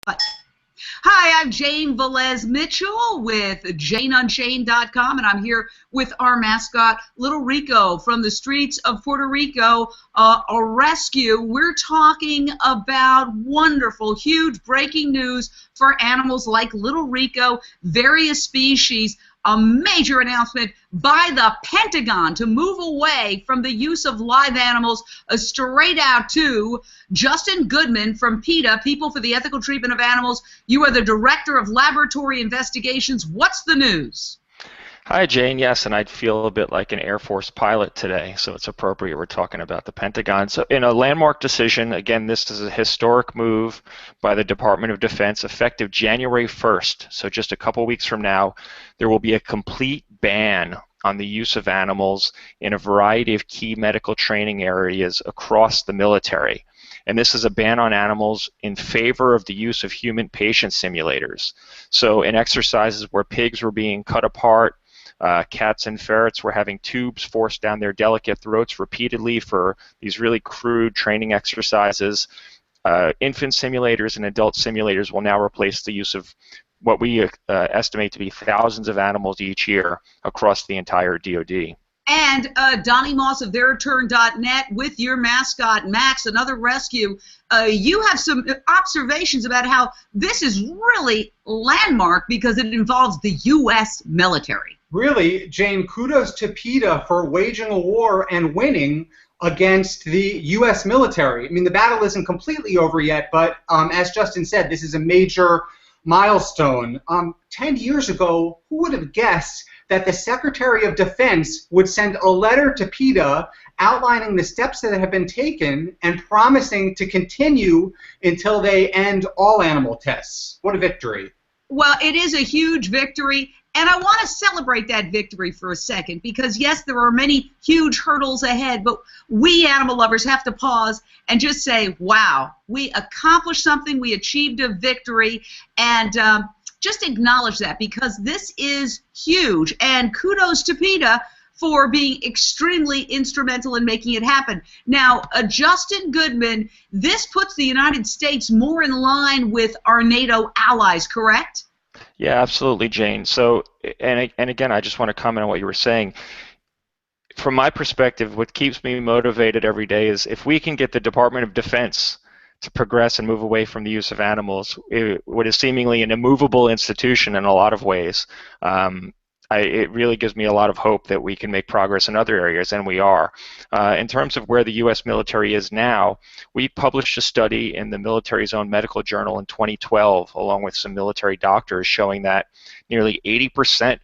Hi, I'm Jane Velez Mitchell with JaneUnchained.com, and I'm here with our mascot, Little Rico, from the streets of Puerto Rico, a rescue. We're talking about wonderful, huge breaking news for animals like Little Rico, various species. A major announcement by the Pentagon to move away from the use of live animals, straight out to Justin Goodman from PETA, People for the Ethical Treatment of Animals. You are the Director of Laboratory Investigations. What's the news? Hi, Jane. Yes, and I feel a bit like an Air Force pilot today, so it's appropriate we're talking about the Pentagon. So in a landmark decision, again, this is a historic move by the Department of Defense effective January 1st, so just a couple weeks from now, there will be a complete ban on the use of animals in a variety of key medical training areas across the military. And this is a ban on animals in favor of the use of human patient simulators. So in exercises where pigs were being cut apart, cats and ferrets were having tubes forced down their delicate throats repeatedly for these really crude training exercises. Infant simulators and adult simulators will now replace the use of what we estimate to be thousands of animals each year across the entire DoD. And Donnie Moss of TheirTurn.net with your mascot, Max, another rescue. You have some observations about how this is really landmark because it involves the U.S. military. Really, Jane, kudos to PETA for waging a war and winning against the U.S. military. I mean, the battle isn't completely over yet, but as Justin said, this is a major milestone. 10 years ago, who would have guessed that the Secretary of Defense would send a letter to PETA outlining the steps that have been taken and promising to continue until they end all animal tests? What a victory. Well, it is a huge victory, and I want to celebrate that victory for a second because, yes, there are many huge hurdles ahead, but we animal lovers have to pause and just say, wow, we accomplished something, we achieved a victory, and just acknowledge that because this is huge, and kudos to PETA for being extremely instrumental in making it happen. Now, Justin Goodman, this puts the United States more in line with our NATO allies, correct? Yeah, absolutely, Jane. So, and again, I just want to comment on what you were saying. From my perspective, what keeps me motivated every day is if we can get the Department of Defense to progress and move away from the use of animals, what is seemingly an immovable institution in a lot of ways, it really gives me a lot of hope that we can make progress in other areas, and we are. In terms of where the U.S. military is now, we published a study in the Military's Own Medical Journal in 2012, along with some military doctors, showing that nearly 80%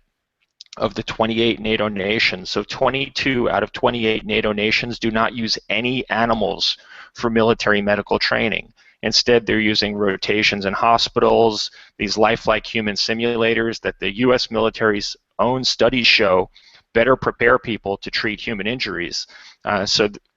of the 28 NATO nations, so 22 out of 28 NATO nations, do not use any animals for military medical training. Instead, they're using rotations in hospitals, these lifelike human simulators that the U.S. military's own studies show better prepare people to treat human injuries.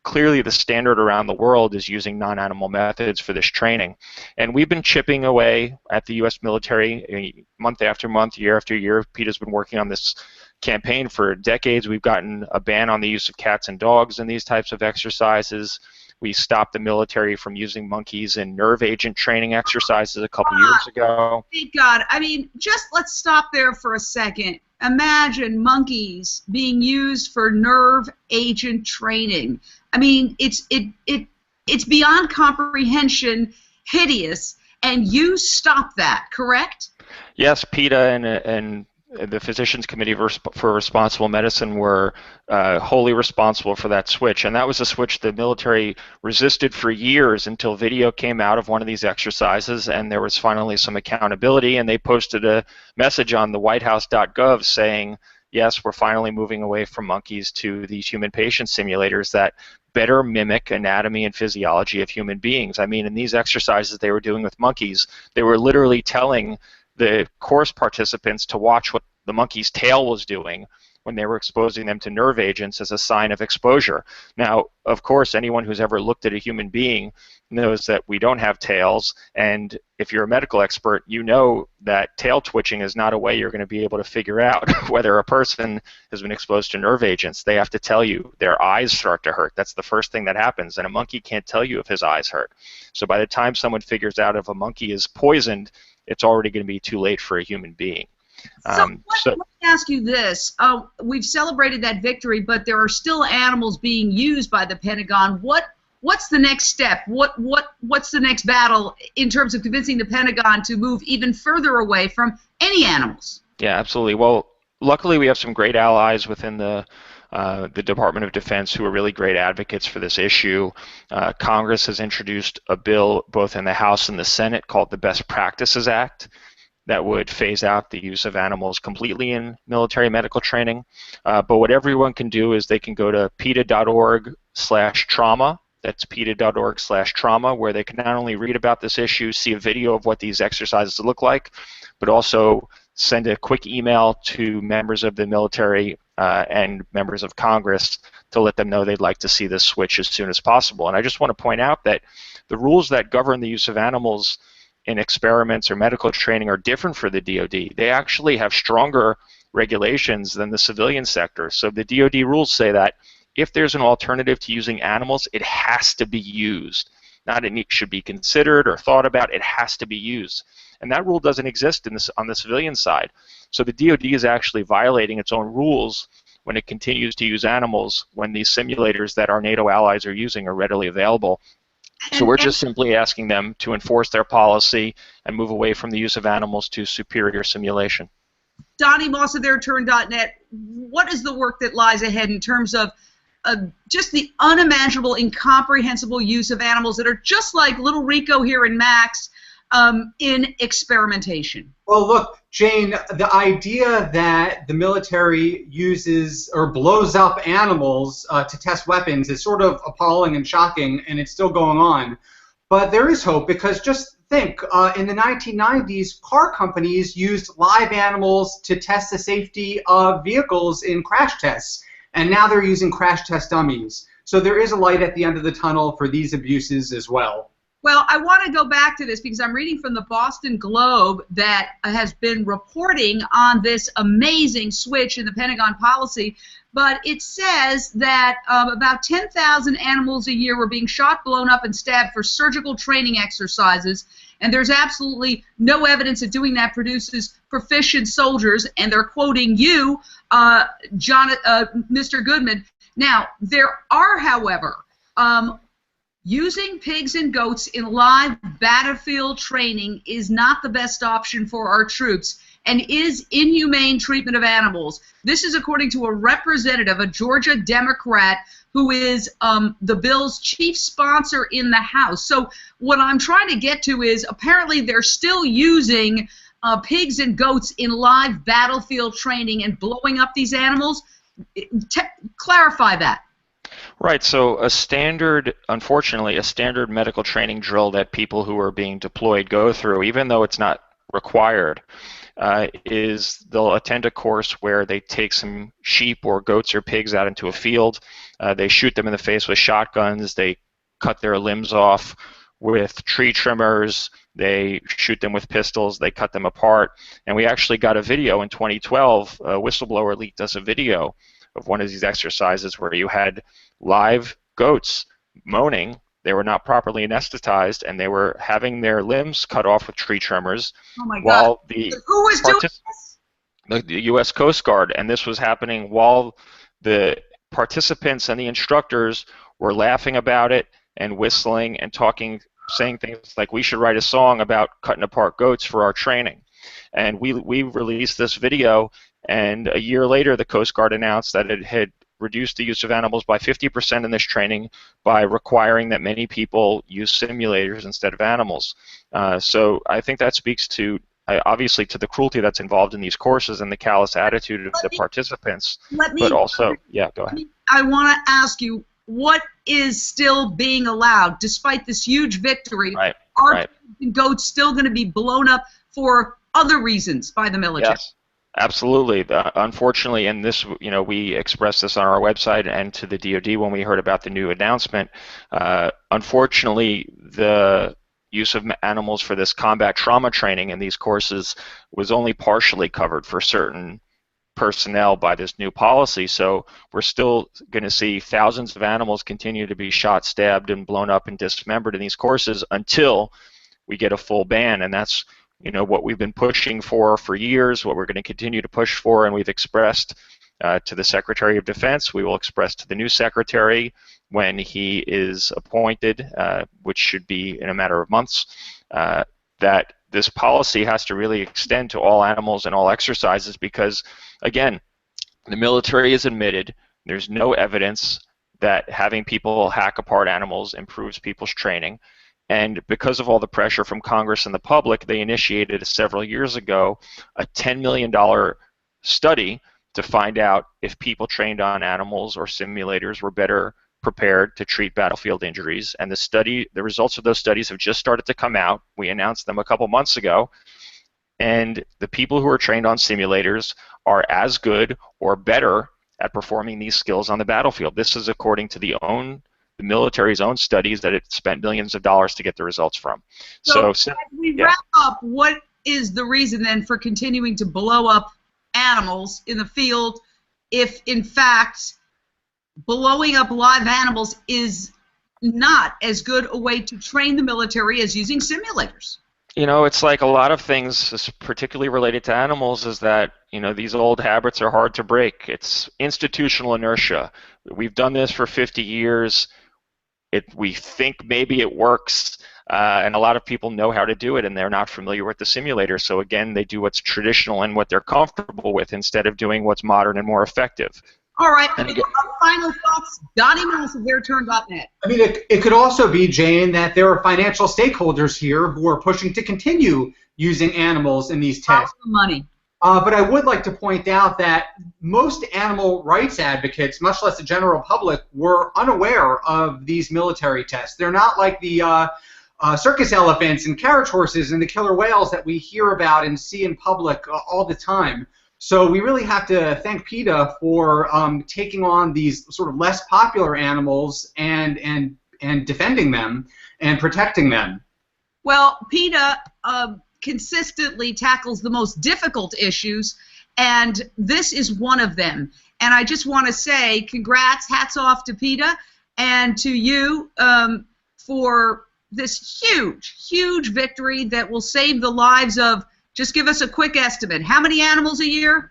Clearly the standard around the world is using non-animal methods for this training. And we've been chipping away at the U.S. military month after month, year after year. PETA's been working on this campaign for decades. We've gotten a ban on the use of cats and dogs in these types of exercises. We stopped the military from using monkeys in nerve agent training exercises a couple years ago. Thank God. I mean, just let's stop there for a second. Imagine monkeys being used for nerve agent training. I mean, it's beyond comprehension, hideous, and you stop that, correct? Yes, PETA and the Physicians Committee for Responsible Medicine were wholly responsible for that switch, and that was a switch the military resisted for years until video came out of one of these exercises, and there was finally some accountability, and they posted a message on the whitehouse.gov saying, yes, we're finally moving away from monkeys to these human patient simulators that better mimic anatomy and physiology of human beings. I mean, in these exercises they were doing with monkeys, they were literally telling the course participants to watch what the monkey's tail was doing when they were exposing them to nerve agents as a sign of exposure. Now, of course, anyone who's ever looked at a human being knows that we don't have tails, and if you're a medical expert, you know that tail twitching is not a way you're going to be able to figure out whether a person has been exposed to nerve agents. They have to tell you their eyes start to hurt. That's the first thing that happens, and a monkey can't tell you if his eyes hurt. So by the time someone figures out if a monkey is poisoned, it's already going to be too late for a human being. Let me ask you this. We've celebrated that victory, but there are still animals being used by the Pentagon. What's the next step? What's the next battle in terms of convincing the Pentagon to move even further away from any animals? Yeah, absolutely. Well, luckily we have some great allies within the Department of Defense who are really great advocates for this issue. Congress has introduced a bill both in the House and the Senate called the Best Practices Act that would phase out the use of animals completely in military medical training. But what everyone can do is they can go to PETA.org/trauma. That's PETA.org/trauma, where they can not only read about this issue, see a video of what these exercises look like, but also send a quick email to members of the military and members of Congress to let them know they'd like to see this switch as soon as possible. And I just want to point out that the rules that govern the use of animals in experiments or medical training are different for the DoD. They actually have stronger regulations than the civilian sector. So the DoD rules say that if there's an alternative to using animals, it has to be used. Not it should be considered or thought about, it has to be used. And that rule doesn't exist on the civilian side. So the DoD is actually violating its own rules when it continues to use animals when these simulators that our NATO allies are using are readily available. So we're just simply asking them to enforce their policy and move away from the use of animals to superior simulation. Donnie Moss of theirturn.net, what is the work that lies ahead in terms of just the unimaginable, incomprehensible use of animals that are just like little Rico here in Max in experimentation? Well, look, Jane, the idea that the military uses or blows up animals to test weapons is sort of appalling and shocking, and it's still going on. But there is hope, because just think, in the 1990s, car companies used live animals to test the safety of vehicles in crash tests, and now they're using crash test dummies. So there is a light at the end of the tunnel for these abuses as well. Well, I want to go back to this because I'm reading from the Boston Globe that has been reporting on this amazing switch in the Pentagon policy, but it says that about 10,000 animals a year were being shot, blown up, and stabbed for surgical training exercises, and there's absolutely no evidence that doing that produces proficient soldiers, and they're quoting you, Mr. Goodman. Now, there are, however, using pigs and goats in live battlefield training is not the best option for our troops and is inhumane treatment of animals. This is according to a representative, a Georgia Democrat, who is the bill's chief sponsor in the House. So what I'm trying to get to is apparently they're still using pigs and goats in live battlefield training and blowing up these animals. Clarify that. Right, so unfortunately, a standard medical training drill that people who are being deployed go through, even though it's not required, is they'll attend a course where they take some sheep or goats or pigs out into a field, they shoot them in the face with shotguns, they cut their limbs off with tree trimmers, they shoot them with pistols, they cut them apart, and we actually got a video in 2012, a whistleblower leaked us a video of one of these exercises where you had live goats moaning. They were not properly anesthetized, and they were having their limbs cut off with tree trimmers. Oh my while God. Who was doing this? The U.S. Coast Guard, and this was happening while the participants and the instructors were laughing about it and whistling and talking, saying things like, we should write a song about cutting apart goats for our training. And we released this video, and a year later the Coast Guard announced that it had reduced the use of animals by 50% in this training by requiring that many people use simulators instead of animals. So I think that speaks to, obviously, to the cruelty that's involved in these courses and the callous attitude of the participants. But also, yeah, go ahead. I want to ask you, what is still being allowed, despite this huge victory? Right. Are goats still going to be blown up for other reasons by the military? Yes. Absolutely. Unfortunately, and this, we expressed this on our website and to the DoD when we heard about the new announcement. Unfortunately, the use of animals for this combat trauma training in these courses was only partially covered for certain personnel by this new policy. So we're still going to see thousands of animals continue to be shot, stabbed, and blown up and dismembered in these courses until we get a full ban, and that's what we've been pushing for years, what we're going to continue to push for, and we've expressed to the Secretary of Defense. We will express to the new Secretary when he is appointed, which should be in a matter of months, that this policy has to really extend to all animals and all exercises because, again, the military has admitted there's no evidence that having people hack apart animals improves people's training. And because of all the pressure from Congress and the public, they initiated several years ago a $10 million study to find out if people trained on animals or simulators were better prepared to treat battlefield injuries. And the results of those studies have just started to come out. We announced them a couple months ago. And the people who are trained on simulators are as good or better at performing these skills on the battlefield. This is according to the military's own studies that it spent millions of dollars to get the results from. So as we wrap up, what is the reason then for continuing to blow up animals in the field if, in fact, blowing up live animals is not as good a way to train the military as using simulators? It's like a lot of things, particularly related to animals, is that, these old habits are hard to break. It's institutional inertia. We've done this for 50 years. We think maybe it works, and a lot of people know how to do it, and they're not familiar with the simulator. So again, they do what's traditional and what they're comfortable with instead of doing what's modern and more effective. All right. Final thoughts. Donnie Mills of theirturn.net. I mean, it could also be, Jane, that there are financial stakeholders here who are pushing to continue using animals in these tests. Money. But I would like to point out that most animal rights advocates, much less the general public, were unaware of these military tests. They're not like the circus elephants and carriage horses and the killer whales that we hear about and see in public all the time. So we really have to thank PETA for taking on these sort of less popular animals and defending them and protecting them. Well, PETA consistently tackles the most difficult issues, and this is one of them. And I just want to say congrats, hats off to PETA and to you for this huge, huge victory that will save the lives of, just give us a quick estimate, how many animals a year?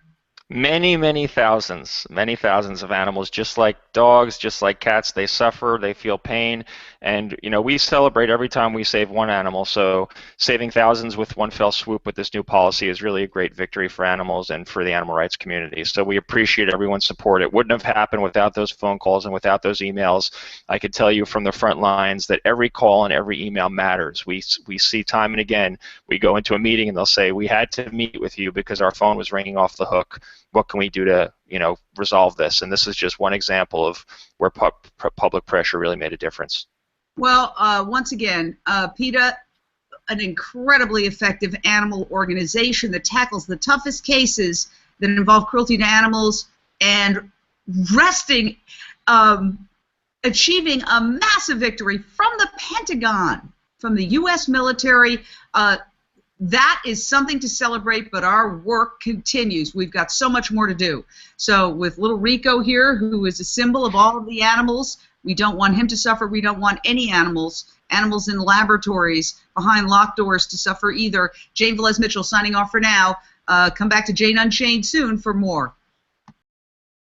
Many, many thousands of animals, just like dogs, just like cats. They suffer, they feel pain, and we celebrate every time we save one animal. So saving thousands with one fell swoop with this new policy is really a great victory for animals and for the animal rights community. So we appreciate everyone's support. It wouldn't have happened without those phone calls and without those emails. I could tell you from the front lines that every call and every email matters. We see time and again, we go into a meeting and they'll say, we had to meet with you because our phone was ringing off the hook. What can we do to, resolve this? And this is just one example of where public pressure really made a difference. Well, once again, PETA, an incredibly effective animal organization that tackles the toughest cases that involve cruelty to animals and achieving a massive victory from the Pentagon, from the U.S. military. That is something to celebrate, but our work continues. We've got so much more to do. So with little Rico here, who is a symbol of all of the animals, we don't want him to suffer. We don't want any animals in laboratories behind locked doors to suffer either. Jane Velez Mitchell signing off for now. Come back to Jane Unchained soon for more.